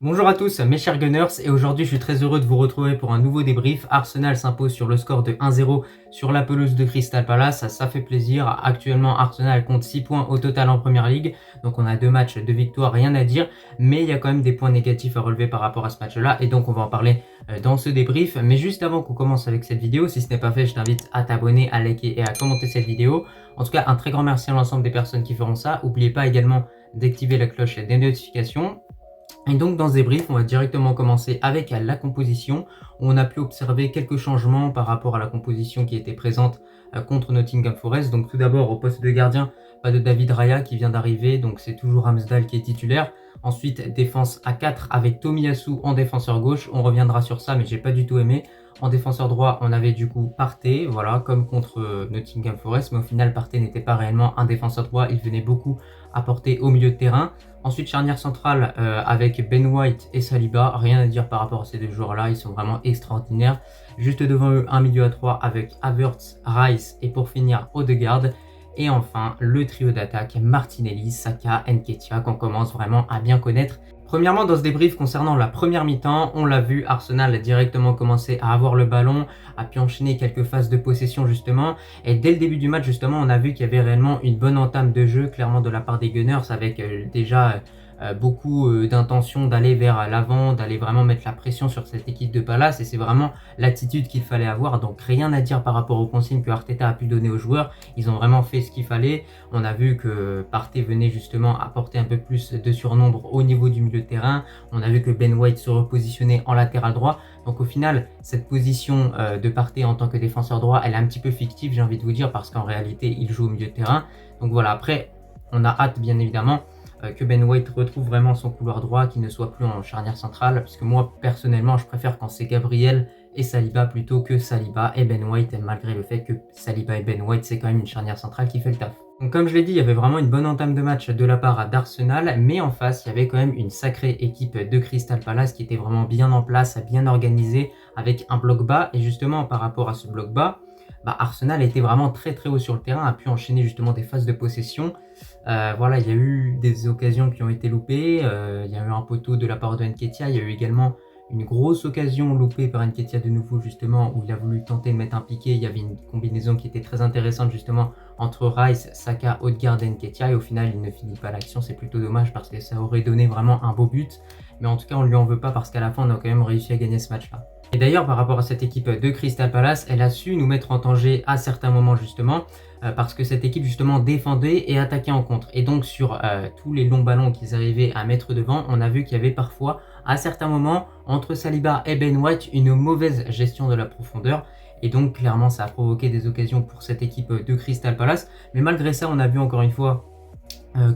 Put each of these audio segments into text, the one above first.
Bonjour à tous mes chers Gunners, et aujourd'hui je suis très heureux de vous retrouver pour un nouveau débrief. Arsenal s'impose sur le score de 1-0 sur la pelouse de Crystal Palace, ça fait plaisir. Actuellement Arsenal compte 6 points au total en Première Ligue, donc on a 2 matchs, 2 victoires, rien à dire, mais il y a quand même des points négatifs à relever par rapport à ce match-là, et donc on va en parler dans ce débrief. Mais juste avant qu'on commence avec cette vidéo, si ce n'est pas fait, je t'invite à t'abonner, à liker et à commenter cette vidéo. En tout cas, un très grand merci à l'ensemble des personnes qui feront ça. N'oubliez pas également d'activer la cloche des notifications. Et donc dans ce débrief, on va directement commencer avec la composition. On a pu observer quelques changements par rapport à la composition qui était présente contre Nottingham Forest. Donc tout d'abord au poste de gardien, pas de David Raya qui vient d'arriver, donc c'est toujours Ramsdale qui est titulaire. Ensuite défense à 4 avec Tomiyasu en défenseur gauche, on reviendra sur ça mais j'ai pas du tout aimé. En défenseur droit, on avait du coup Partey, voilà, comme contre Nottingham Forest, mais au final Partey n'était pas réellement un défenseur droit, il venait beaucoup apporter au milieu de terrain. Ensuite, charnière centrale avec Ben White et Saliba. Rien à dire par rapport à ces deux joueurs-là, ils sont vraiment extraordinaires. Juste devant eux, un milieu à 3 avec Havertz, Rice et pour finir Odegaard. Et enfin, le trio d'attaque Martinelli, Saka, Nketiah qu'on commence vraiment à bien connaître. Premièrement, dans ce débrief concernant la première mi-temps, on l'a vu, Arsenal a directement commencé à avoir le ballon, a pu enchaîner quelques phases de possession justement. Et dès le début du match justement, on a vu qu'il y avait réellement une bonne entame de jeu, clairement de la part des Gunners, avec déjà beaucoup d'intention d'aller vers l'avant, d'aller vraiment mettre la pression sur cette équipe de Palace. Et c'est vraiment l'attitude qu'il fallait avoir. Donc rien à dire par rapport aux consignes que Arteta a pu donner aux joueurs. Ils ont vraiment fait ce qu'il fallait. On a vu que Partey venait justement apporter un peu plus de surnombre au niveau du milieu de terrain. On a vu que Ben White se repositionnait en latéral droit. Donc au final, cette position de Partey en tant que défenseur droit, elle est un petit peu fictive, j'ai envie de vous dire, parce qu'en réalité, il joue au milieu de terrain. Donc voilà, après, on a hâte bien évidemment que Ben White retrouve vraiment son couloir droit, qu'il ne soit plus en charnière centrale, parce que moi, personnellement, je préfère quand c'est Gabriel et Saliba plutôt que Saliba et Ben White, malgré le fait que Saliba et Ben White, c'est quand même une charnière centrale qui fait le taf. Donc comme je l'ai dit, il y avait vraiment une bonne entame de match de la part d'Arsenal, mais en face, il y avait quand même une sacrée équipe de Crystal Palace qui était vraiment bien en place, bien organisée, avec un bloc bas. Et justement, par rapport à ce bloc bas, Arsenal était vraiment très très haut sur le terrain, a pu enchaîner justement des phases de possession. Voilà, il y a eu des occasions qui ont été loupées, il y a eu un poteau de la part de Nketiah, il y a eu également une grosse occasion loupée par Nketiah de nouveau justement, où il a voulu tenter de mettre un piqué. Il y avait une combinaison qui était très intéressante justement entre Rice, Saka, Odegaard et Nketiah, et au final il ne finit pas l'action. C'est plutôt dommage parce que ça aurait donné vraiment un beau but, mais en tout cas on ne lui en veut pas parce qu'à la fin on a quand même réussi à gagner ce match-là. Et d'ailleurs, par rapport à cette équipe de Crystal Palace, elle a su nous mettre en danger à certains moments justement, parce que cette équipe justement défendait et attaquait en contre. Et donc sur tous les longs ballons qu'ils arrivaient à mettre devant, on a vu qu'il y avait parfois, à certains moments, entre Saliba et Ben White, une mauvaise gestion de la profondeur. Et donc clairement, ça a provoqué des occasions pour cette équipe de Crystal Palace. Mais malgré ça, on a vu encore une fois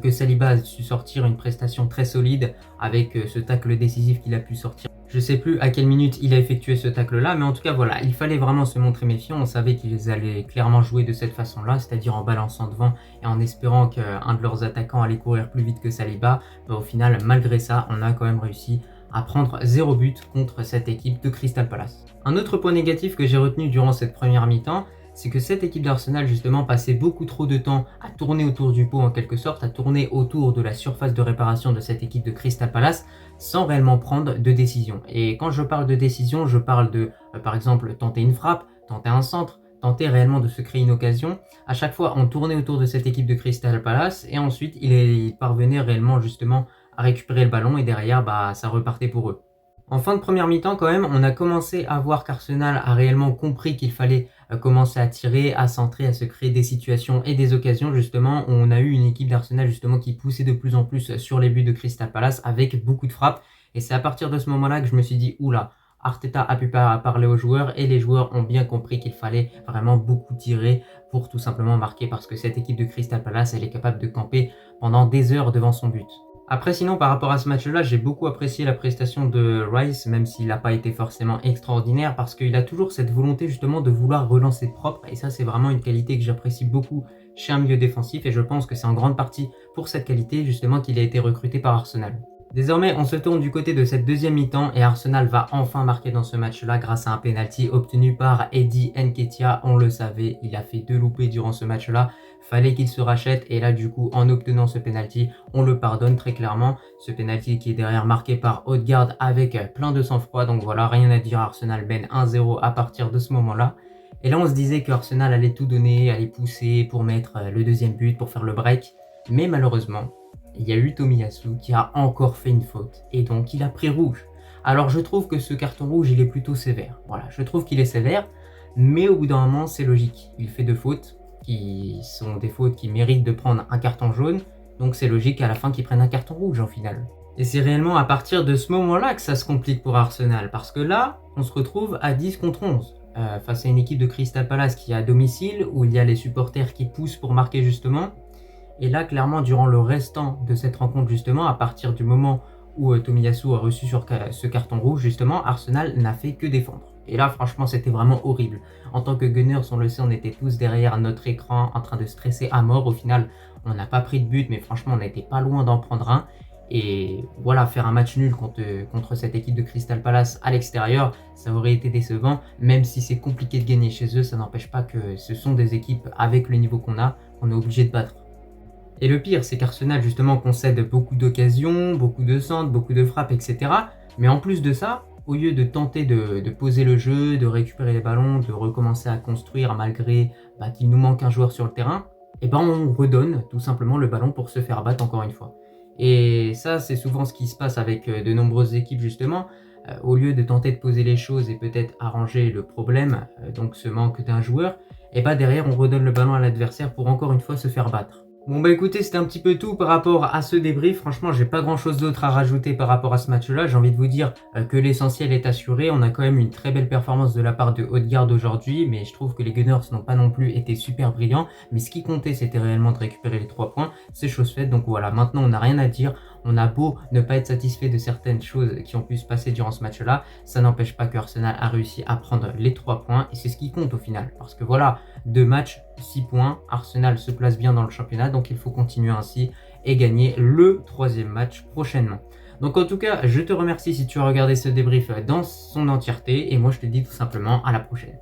que Saliba a su sortir une prestation très solide avec ce tacle décisif qu'il a pu sortir. Je sais plus à quelle minute il a effectué ce tacle là, mais en tout cas voilà, il fallait vraiment se montrer méfiant. On savait qu'ils allaient clairement jouer de cette façon là, c'est-à-dire en balançant devant et en espérant qu'un de leurs attaquants allait courir plus vite que Saliba. Au final, malgré ça, on a quand même réussi à prendre 0 but contre cette équipe de Crystal Palace. Un autre point négatif que j'ai retenu durant cette première mi-temps, c'est que cette équipe d'Arsenal justement passait beaucoup trop de temps à tourner autour du pot en quelque sorte, à tourner autour de la surface de réparation de cette équipe de Crystal Palace sans réellement prendre de décision. Et quand je parle de décision, je parle de par exemple tenter une frappe, tenter un centre, tenter réellement de se créer une occasion. À chaque fois on tournait autour de cette équipe de Crystal Palace et ensuite il parvenait réellement justement à récupérer le ballon et derrière ça repartait pour eux. En fin de première mi-temps quand même, on a commencé à voir qu'Arsenal a réellement compris qu'il fallait commencer à tirer, à centrer, à se créer des situations et des occasions justement. On a eu une équipe d'Arsenal justement qui poussait de plus en plus sur les buts de Crystal Palace avec beaucoup de frappes. Et c'est à partir de ce moment-là que je me suis dit, oula, Arteta a pu parler aux joueurs et les joueurs ont bien compris qu'il fallait vraiment beaucoup tirer pour tout simplement marquer, parce que cette équipe de Crystal Palace, elle est capable de camper pendant des heures devant son but. Après sinon, par rapport à ce match-là, j'ai beaucoup apprécié la prestation de Rice, même s'il n'a pas été forcément extraordinaire, parce qu'il a toujours cette volonté justement de vouloir relancer propre, et ça c'est vraiment une qualité que j'apprécie beaucoup chez un milieu défensif, et je pense que c'est en grande partie pour cette qualité justement qu'il a été recruté par Arsenal. Désormais, on se tourne du côté de cette deuxième mi-temps et Arsenal va enfin marquer dans ce match-là grâce à un penalty obtenu par Eddie Nketiah. On le savait, il a fait 2 loupés durant ce match-là. Fallait qu'il se rachète et là du coup, en obtenant ce penalty, on le pardonne très clairement. Ce penalty qui est derrière marqué par Odegaard avec plein de sang-froid. Donc voilà, rien à dire, Arsenal mène 1-0 à partir de ce moment-là. Et là, on se disait que Arsenal allait tout donner, allait pousser pour mettre le deuxième but, pour faire le break. Mais malheureusement, il y a eu Tomiyasu qui a encore fait une faute et donc il a pris rouge. Alors je trouve que ce carton rouge il est plutôt sévère. Voilà, je trouve qu'il est sévère, mais au bout d'un moment c'est logique. Il fait 2 fautes qui sont des fautes qui méritent de prendre un carton jaune, donc c'est logique à la fin qu'il prenne un carton rouge en finale. Et c'est réellement à partir de ce moment-là que ça se complique pour Arsenal, parce que là on se retrouve à 10 contre 11. Face à une équipe de Crystal Palace qui est à domicile, où il y a les supporters qui poussent pour marquer justement. Et là, clairement, durant le restant de cette rencontre, justement, à partir du moment où Tomiyasu a reçu sur ce carton rouge, justement, Arsenal n'a fait que défendre. Et là, franchement, c'était vraiment horrible. En tant que Gunners, on le sait, on était tous derrière notre écran en train de stresser à mort. Au final, on n'a pas pris de but, mais franchement, on n'était pas loin d'en prendre un. Et voilà, faire un match nul contre cette équipe de Crystal Palace à l'extérieur, ça aurait été décevant. Même si c'est compliqué de gagner chez eux, ça n'empêche pas que ce sont des équipes avec le niveau qu'on a, qu'on est obligé de battre. Et le pire, c'est qu'Arsenal, justement, concède beaucoup d'occasions, beaucoup de centres, beaucoup de frappes, etc. Mais en plus de ça, au lieu de tenter de poser le jeu, de récupérer les ballons, de recommencer à construire malgré qu'il nous manque un joueur sur le terrain, eh ben on redonne tout simplement le ballon pour se faire battre encore une fois. Et ça, c'est souvent ce qui se passe avec de nombreuses équipes, justement. Au lieu de tenter de poser les choses et peut-être arranger le problème, donc ce manque d'un joueur, et derrière, on redonne le ballon à l'adversaire pour encore une fois se faire battre. Bon écoutez, c'était un petit peu tout par rapport à ce débrief. Franchement, j'ai pas grand chose d'autre à rajouter par rapport à ce match-là. J'ai envie de vous dire que l'essentiel est assuré. On a quand même une très belle performance de la part de Odegaard aujourd'hui, mais je trouve que les Gunners n'ont pas non plus été super brillants. Mais ce qui comptait, c'était réellement de récupérer les 3 points. C'est chose faite, donc voilà, maintenant on n'a rien à dire. On a beau ne pas être satisfait de certaines choses qui ont pu se passer durant ce match-là, ça n'empêche pas que Arsenal a réussi à prendre les 3 points et c'est ce qui compte au final. Parce que voilà, 2 matchs, 6 points, Arsenal se place bien dans le championnat, donc il faut continuer ainsi et gagner le 3e match prochainement. Donc en tout cas, je te remercie si tu as regardé ce débrief dans son entièreté et moi je te dis tout simplement à la prochaine.